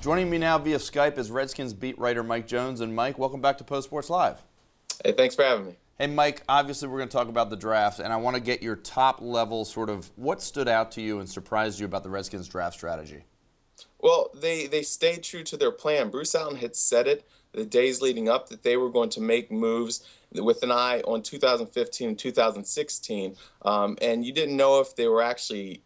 Joining me now via Skype is Redskins beat writer Mike Jones. And Mike, welcome back to Post Sports Live. Hey, thanks for having me. Hey, Mike, obviously we're going to talk about the draft, and I want to get your top level sort of what stood out to you and surprised you about the Redskins draft strategy. Well, they stayed true to their plan. Bruce Allen had said it the days leading up that they were going to make moves with an eye on 2015 and 2016, and you didn't know if they were actually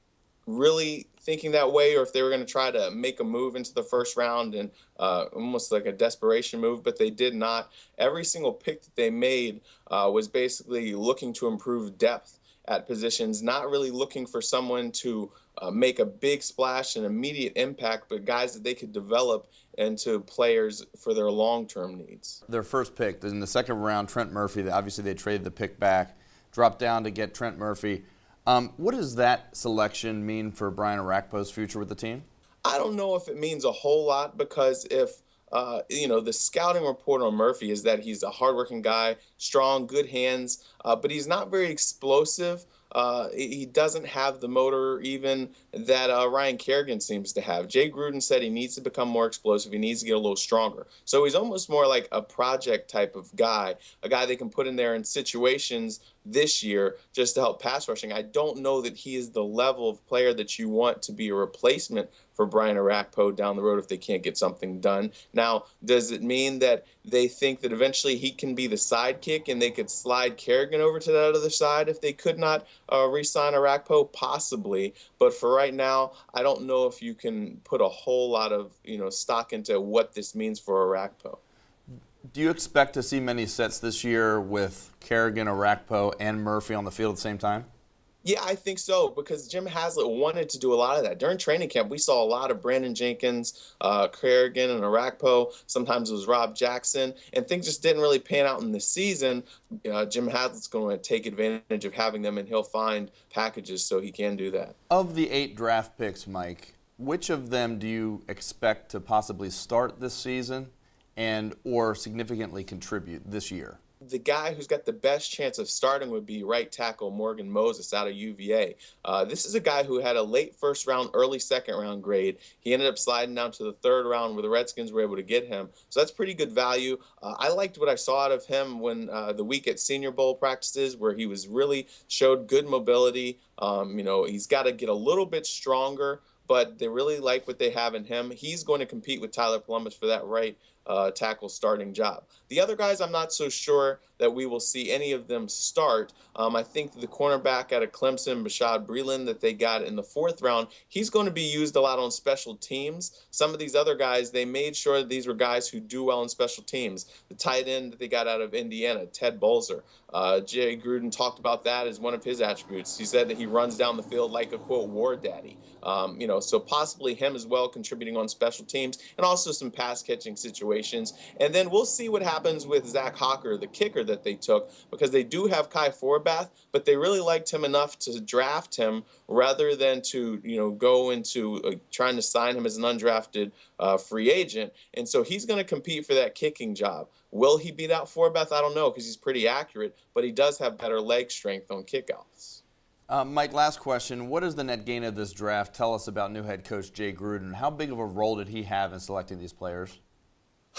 really thinking that way or if they were going to try to make a move into the first round and almost like a desperation move, but they did not. Every single pick that they made was basically looking to improve depth at positions, not really looking for someone to make a big splash and immediate impact, but guys that they could develop into players for their long-term needs. Their first pick in the second round, Trent Murphy, obviously they traded the pick back, dropped down to get Trent Murphy. What does that selection mean for Brian Orakpo's future with the team? I don't know if it means a whole lot because if the scouting report on Murphy is that he's a hardworking guy, strong, good hands, but he's not very explosive. He doesn't have the motor even that Ryan Kerrigan seems to have. Jay Gruden said he needs to become more explosive. He needs to get a little stronger. So he's almost more like a project type of guy, a guy they can put in there in situations this year just to help pass rushing. I don't know that he is the level of player that you want to be a replacement for Brian Orakpo down the road if they can't get something done. Now, does it mean that they think that eventually he can be the sidekick and they could slide Kerrigan over to that other side if they could not re-sign Orakpo? Possibly. But for right now, I don't know if you can put a whole lot of stock into what this means for Orakpo. Do you expect to see many sets this year with Kerrigan, Orakpo, and Murphy on the field at the same time? Yeah, I think so, because Jim Haslett wanted to do a lot of that. During training camp, we saw a lot of Brandon Jenkins, Kerrigan, and Orakpo. Sometimes it was Rob Jackson, and things just didn't really pan out in the season. Jim Haslett's going to take advantage of having them, and he'll find packages so he can do that. Of the 8 draft picks, Mike, which of them do you expect to possibly start this season and or significantly contribute this year? The guy who's got the best chance of starting would be right tackle Morgan Moses out of UVA. This is a guy who had a late first round, early second round grade. He ended up sliding down to the third round where the Redskins were able to get him. So that's pretty good value. I liked what I saw out of him when the week at Senior Bowl practices where he was really showed good mobility. He's got to get a little bit stronger, but they really like what they have in him. He's going to compete with Tyler Columbus for that right tackle starting job. The other guys, I'm not so sure that we will see any of them start. I think the cornerback out of Clemson, Bashaud Breeland, that they got in the 4th round, he's going to be used a lot on special teams. Some of these other guys, they made sure that these were guys who do well in special teams. The tight end that they got out of Indiana, Ted Bolzer. Jay Gruden talked about that as one of his attributes. He said that he runs down the field like a, quote, war daddy. So possibly him as well contributing on special teams and also some pass catching situations. And then we'll see what happens with Zach Hawker, the kicker that they took, because they do have Kai Forbath, but they really liked him enough to draft him rather than to, go into trying to sign him as an undrafted free agent. And so he's going to compete for that kicking job. Will he beat out Forbath? I don't know, because he's pretty accurate, but he does have better leg strength on kickoffs. Mike, last question. What does the net gain of this draft tell us about new head coach Jay Gruden? How big of a role did he have in selecting these players?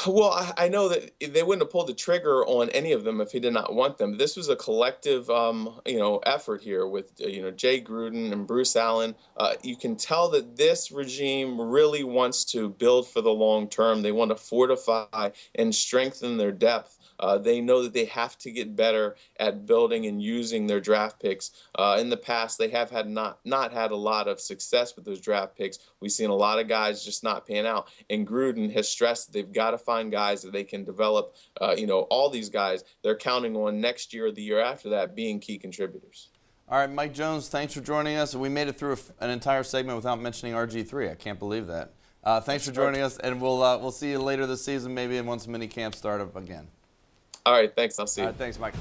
Well, I know that they wouldn't have pulled the trigger on any of them if he did not want them. This was a collective, effort here with, Jay Gruden and Bruce Allen. You can tell that this regime really wants to build for the long term. They want to fortify and strengthen their depth. They know that they have to get better at building and using their draft picks. In the past, they have had not had a lot of success with those draft picks. We've seen a lot of guys just not pan out. And Gruden has stressed that they've got to find guys that they can develop. All these guys they're counting on next year or the year after that being key contributors. All right, Mike Jones, thanks for joining us. We made it through an entire segment without mentioning RG3. I can't believe that. Thanks for joining us, and we'll see you later this season, maybe once mini camp start up again. All right, thanks. I'll see you. All right, thanks, Mike.